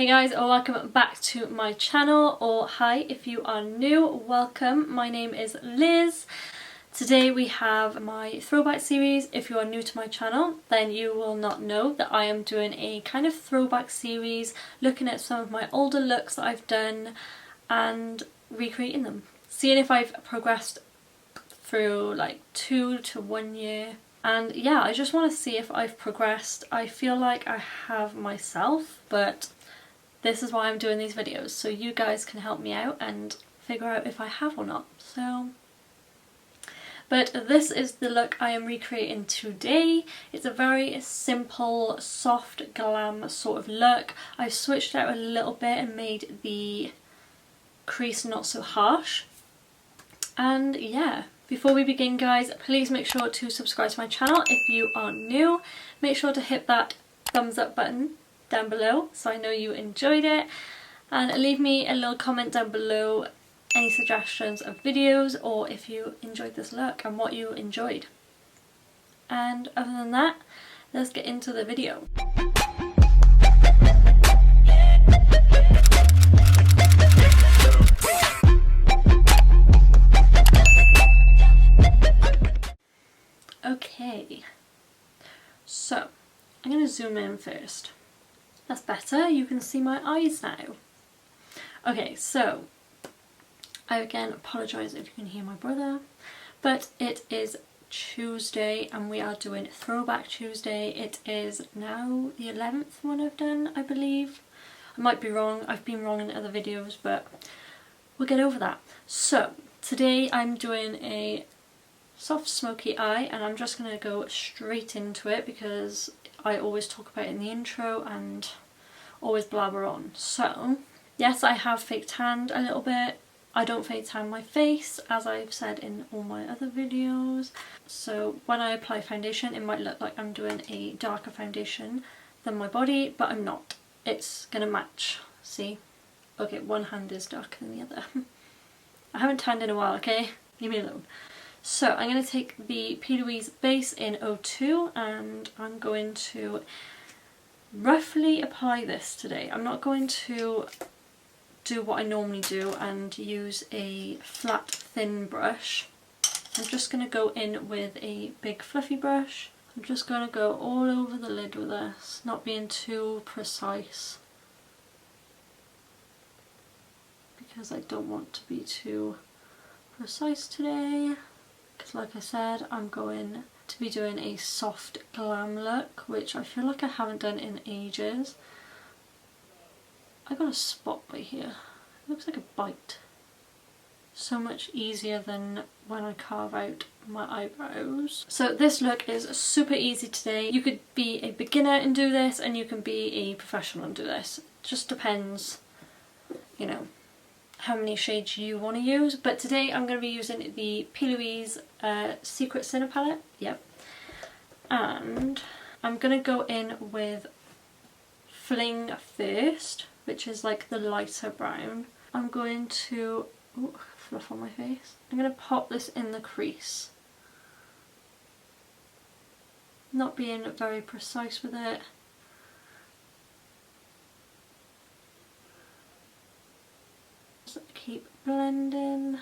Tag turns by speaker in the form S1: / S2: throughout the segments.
S1: Hey guys, welcome back to my channel, or hi if you are new, welcome. My name is Liz. Today we have my throwback series. If you are new to my channel, then you will not know that I am doing a kind of throwback series looking at some of my older looks that I've done and recreating them. Seeing if I've progressed through like 2 to 1 year. And yeah, I just want to see if I've progressed. I feel like I have myself, but this is why I'm doing these videos, so you guys can help me out and figure out if I have or not. But this is the look I am recreating today. It's a very simple, soft, glam sort of look. I've switched out a little bit and made the crease not so harsh. And yeah, before we begin guys, please make sure to subscribe to my channel if you are new. Make sure to hit that thumbs up button down below so I know you enjoyed it, and leave me a little comment down below any suggestions of videos or if you enjoyed this look and what you enjoyed. And other than that, let's get into the video. Okay, so I'm going to zoom in first. That's better, you can see my eyes now. Okay, so I again apologise if you can hear my brother, but it is Tuesday and we are doing Throwback Tuesday. It is now the 11th one I've done, I believe. I might be wrong, I've been wrong in other videos, but we'll get over that. So today I'm doing a soft smoky eye, and I'm just going to go straight into it because I always talk about it in the intro and always blabber on. So yes, I have fake tanned a little bit. I don't fake tan my face, as I've said in all my other videos. So when I apply foundation, it might look like I'm doing a darker foundation than my body, but I'm not. It's gonna match. See? Okay, one hand is darker than the other. I haven't tanned in a while, okay? Leave me alone. So I'm going to take the P. Louise base in 02 and I'm going to roughly apply this today. I'm not going to do what I normally do and use a flat thin brush. I'm just going to go in with a big fluffy brush. I'm just going to go all over the lid with this, not being too precise because I don't want to be too precise today. Because like I said, I'm going to be doing a soft glam look, which I feel like I haven't done in ages. I got a spot by here. It looks like a bite. So much easier than when I carve out my eyebrows. So this look is super easy today. You could be a beginner and do this, and you can be a professional and do this. It just depends, you know, how many shades you want to use, but today I'm going to be using the P. Louise Secret Sinner palette, yep, and I'm going to go in with Fling first, which is like the lighter brown. I'm going to, ooh, fluff on my face, I'm going to pop this in the crease, not being very precise with it. Keep blending,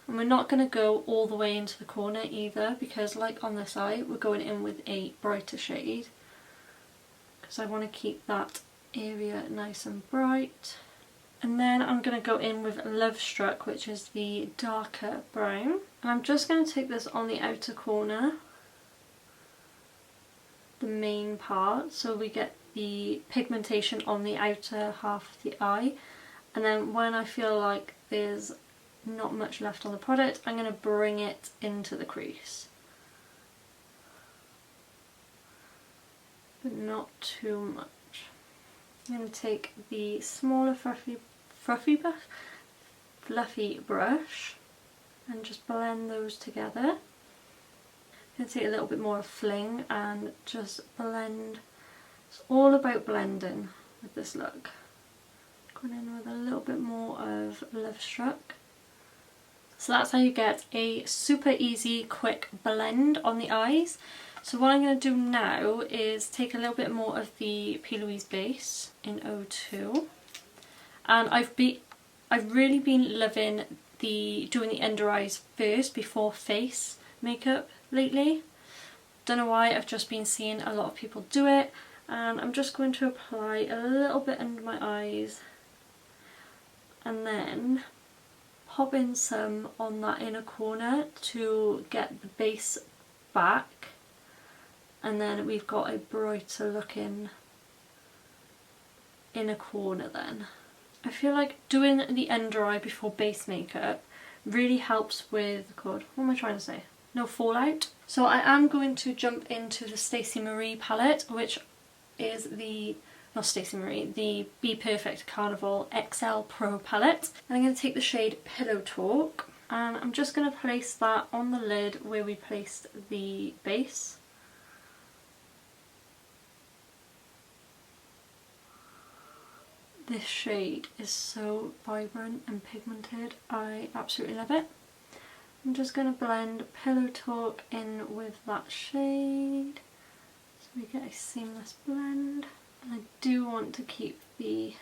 S1: and we're not going to go all the way into the corner either, because like on this eye we're going in with a brighter shade because I want to keep that area nice and bright. And then I'm going to go in with Love Struck, which is the darker brown, and I'm just going to take this on the outer corner, the main part, so we get the pigmentation on the outer half of the eye. And then when I feel like there's not much left on the product, I'm going to bring it into the crease, but not too much. I'm going to take the smaller fluffy brush and just blend those together. I'm going to take a little bit more of Fling and just blend. It's all about blending with this look. Going in with a little bit more of Love Struck. So that's how you get a super easy, quick blend on the eyes. So what I'm going to do now is take a little bit more of the P. Louise base in 02. And I've really been loving doing the under eyes first before face makeup lately. Don't know why, I've just been seeing a lot of people do it, and I'm just going to apply a little bit under my eyes and then pop in some on that inner corner to get the base back, and then we've got a brighter looking inner corner then. I feel like doing the under eye before base makeup really helps with, God, what am I trying to say? No fallout. So I am going to jump into the Stacey Marie palette, which is the Be Perfect Carnival XL Pro palette. And I'm going to take the shade Pillow Talk, and I'm just going to place that on the lid where we placed the base. This shade is so vibrant and pigmented, I absolutely love it. I'm just going to blend Pillow Talk in with that shade so we get a seamless blend. And I do want to keep the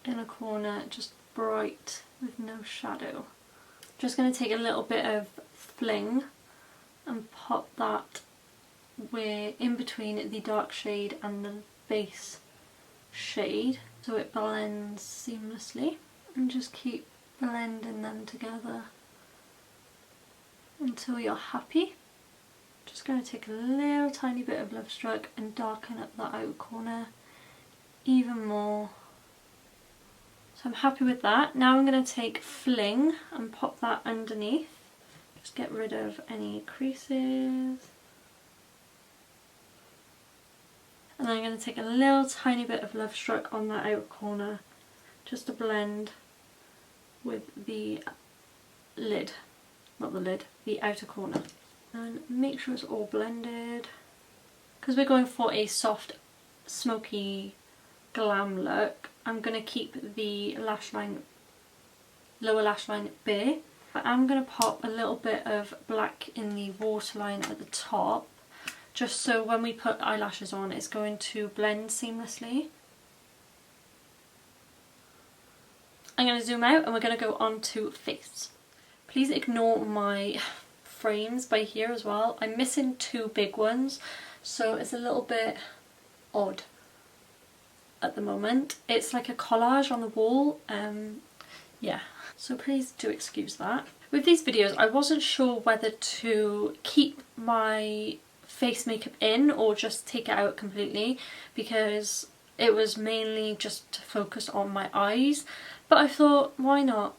S1: inner corner just bright with no shadow. Just going to take a little bit of Fling and pop that where in between the dark shade and the base shade so it blends seamlessly, and just keep blending them together until you're happy. Just going to take a little tiny bit of Love Struck and darken up that outer corner even more. So I'm happy with that. Now I'm going to take Fling and pop that underneath. Just get rid of any creases. And then I'm going to take a little tiny bit of Love Struck on that outer corner just to blend with the lid, not the lid, the outer corner. And make sure it's all blended. Because we're going for a soft, smoky, glam look, I'm going to keep the lash line, lower lash line bare. But I'm going to pop a little bit of black in the waterline at the top, just so when we put eyelashes on it's going to blend seamlessly. I'm going to zoom out and we're going to go on to face. Please ignore my frames by here as well. I'm missing two big ones, so it's a little bit odd at the moment. It's like a collage on the wall, yeah, so please do excuse that. With these videos I wasn't sure whether to keep my face makeup in or just take it out completely, because it was mainly just to focus on my eyes, but I thought, why not,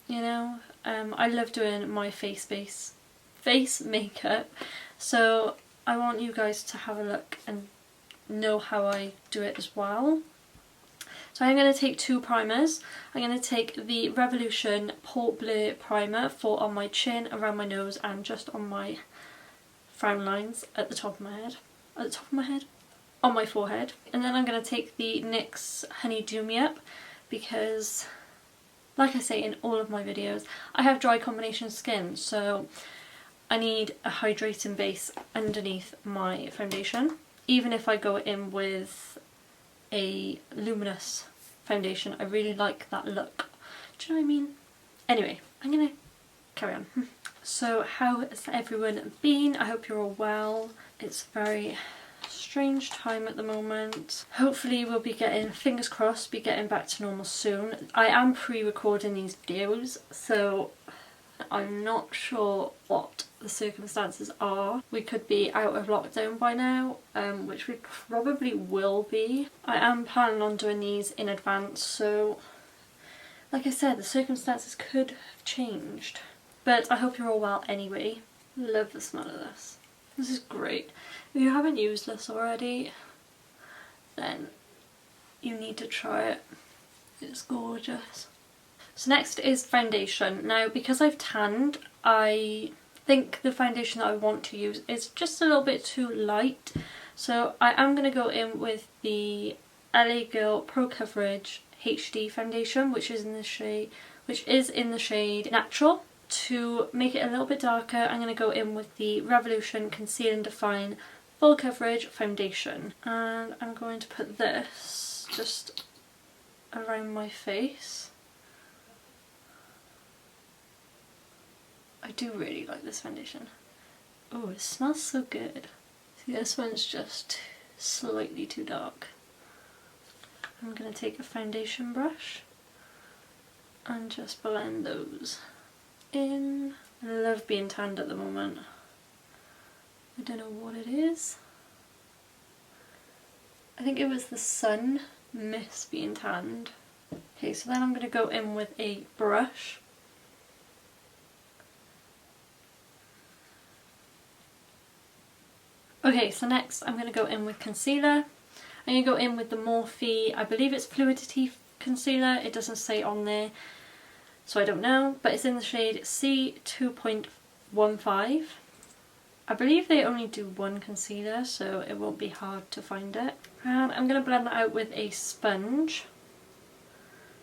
S1: you know? I love doing my face makeup, so I want you guys to have a look and know how I do it as well. So I'm going to take two primers. I'm going to take the Revolution Port Blur primer for on my chin, around my nose and just on my frown lines at the top of my head, on my forehead. And then I'm going to take the NYX Honey Do Me Up, because like I say in all of my videos, I have dry combination skin, so I need a hydrating base underneath my foundation. Even if I go in with a luminous foundation, I really like that look. Do you know what I mean? Anyway, I'm gonna carry on. So how has everyone been? I hope you're all well. It's a very strange time at the moment. Hopefully we'll be getting, fingers crossed, be getting back to normal soon. I am pre-recording these videos, so I'm not sure what the circumstances are. We could be out of lockdown by now, which we probably will be. I am planning on doing these in advance, so like I said, the circumstances could have changed. But I hope you're all well anyway. Love the smell of this. This is great. If you haven't used this already, then you need to try it. It's gorgeous. So next is foundation. Now because I've tanned, I think the foundation that I want to use is just a little bit too light. So I am going to go in with the LA Girl Pro Coverage HD foundation, which is in the shade Natural. to make it a little bit darker, I'm going to go in with the Revolution Conceal and Define Full Coverage Foundation. And I'm going to put this just around my face. I do really like this foundation. Oh, it smells so good. See, this one's just slightly too dark. I'm going to take a foundation brush and just blend those in. I love being tanned at the moment. I don't know what it is. I think it was the sun. Miss being tanned. Okay, so then I'm going to go in with a brush. Okay, so next I'm going to go in with concealer. I'm going to go in with the Morphe, I believe it's Fluidity concealer. It doesn't say on there, so I don't know, but it's in the shade C2.15. I believe they only do one concealer, so it won't be hard to find it. And I'm going to blend that out with a sponge.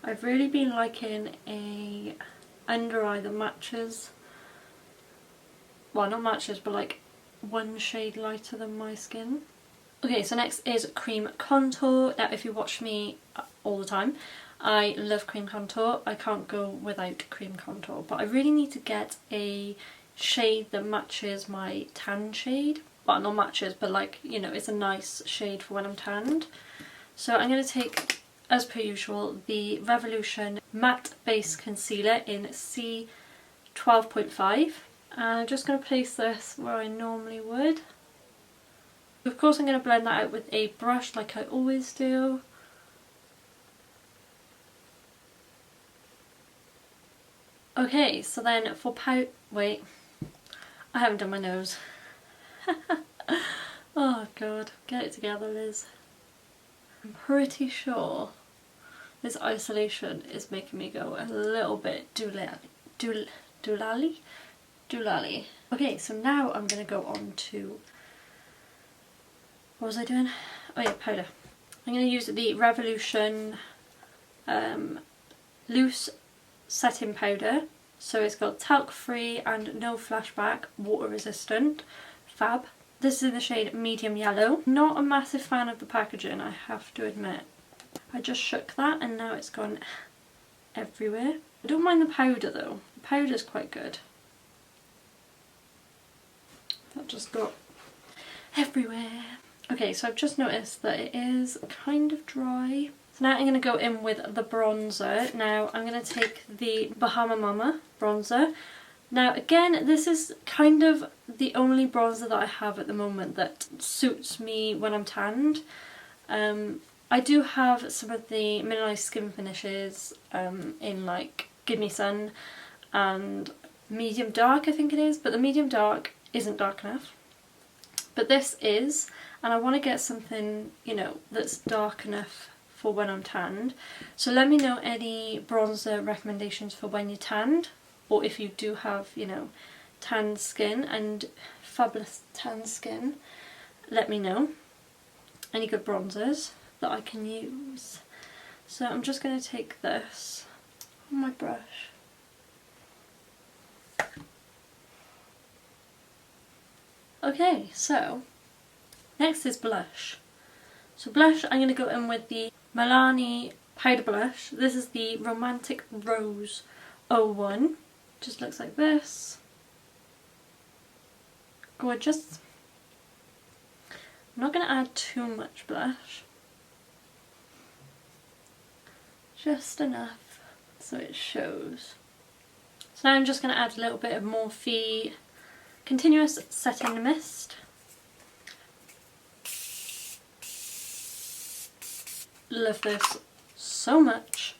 S1: I've really been liking a under eye that matches, well, not matches, but like one shade lighter than my skin. Okay, so next is cream contour. Now, if you watch me all the time, I love cream contour. I can't go without cream contour, but I really need to get a shade that matches my tan shade. Well, not matches, but like, you know, it's a nice shade for when I'm tanned. So I'm going to take, as per usual, the Revolution Matte Base Concealer in C12.5. And I'm just going to place this where I normally would. Of course I'm going to blend that out with a brush like I always do. Okay, so then for wait, I haven't done my nose. Oh god, get it together, Liz. I'm pretty sure this isolation is making me go a little bit doolally. Okay, so now I'm going to go on to, what was I doing? Oh yeah, powder. I'm going to use the Revolution loose setting powder. So it's got talc free and no flashback, water resistant, fab. This is in the shade medium yellow. Not a massive fan of the packaging, I have to admit. I just shook that and now it's gone everywhere. I don't mind the powder though. The powder's quite good. That just got everywhere. Okay, so I've just noticed that it is kind of dry. So now I'm going to go in with the bronzer. Now I'm going to take the Bahama Mama bronzer. Now again, this is kind of the only bronzer that I have at the moment that suits me when I'm tanned. I do have some of the mineralized skin finishes in like Give Me Sun and medium dark, I think it is, but the medium dark isn't dark enough. But this is, and I want to get something, you know, that's dark enough for when I'm tanned. So let me know any bronzer recommendations for when you're tanned, or if you do have, you know, tanned skin and fabulous tan skin, let me know any good bronzers that I can use. So I'm just going to take this on my brush. Okay, so next is blush. So blush, I'm going to go in with the Milani powder blush. This is the Romantic Rose 01. Just looks like this. Gorgeous. I'm not going to add too much blush. Just enough so it shows. So now I'm just going to add a little bit of Morphe Continuous Setting Mist. Love this so much.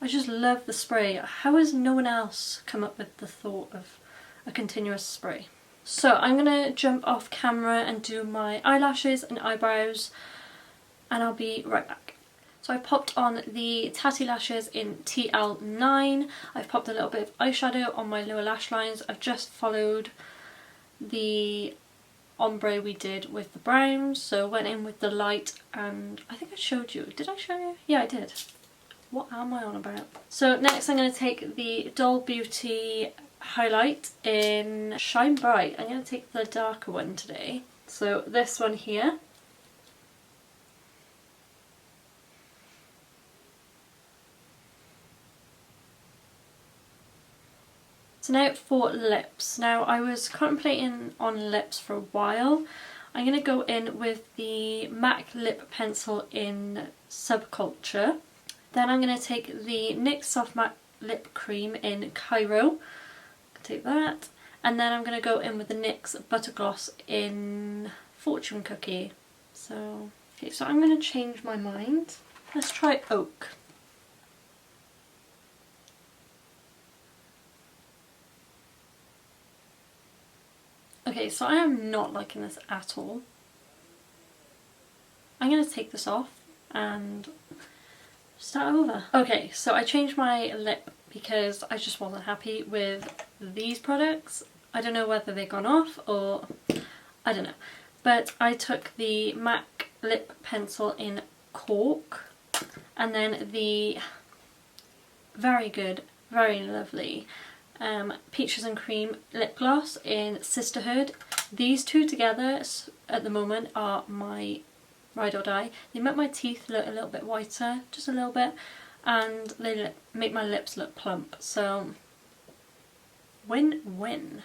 S1: I just love the spray. How has no one else come up with the thought of a continuous spray? So I'm going to jump off camera and do my eyelashes and eyebrows, and I'll be right back. So I popped on the Tatty Lashes in TL9. I've popped a little bit of eyeshadow on my lower lash lines. I've just followed the ombre we did with the browns, so went in with the light, and I think I showed you. Did I show you? Yeah, I did. What am I on about? So next I'm going to take the Doll Beauty highlight in Shine Bright. I'm going to take the darker one today. So this one here. So now for lips. Now I was contemplating on lips for a while. I'm going to go in with the MAC lip pencil in Subculture. Then I'm going to take the NYX Soft Matte Lip Cream in Cairo. Take that. And then I'm going to go in with the NYX Butter Gloss in Fortune Cookie. So, okay, so I'm going to change my mind. Let's try Oak. Okay, so I am not liking this at all. I'm going to take this off and start over. Okay, so I changed my lip because I just wasn't happy with these products. I don't know whether they've gone off or I don't know. But I took the MAC lip pencil in Cork and then the very good, very lovely Peaches and Cream lip gloss in Sisterhood. These two together at the moment are my ride or die. They make my teeth look a little bit whiter, just a little bit, and they make my lips look plump. So win-win.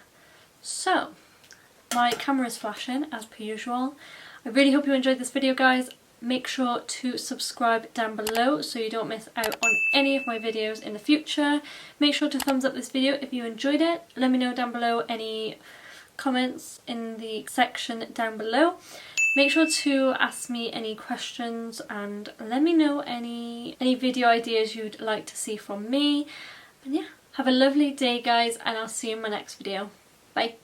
S1: So my camera is flashing as per usual. I really hope you enjoyed this video, guys. Make sure to subscribe down below so you don't miss out on any of my videos in the future. Make sure to thumbs up this video if you enjoyed it. Let me know down below any comments in the section down below. Make sure to ask me any questions and let me know any video ideas you'd like to see from me. And yeah, have a lovely day, guys, and I'll see you in my next video. Bye.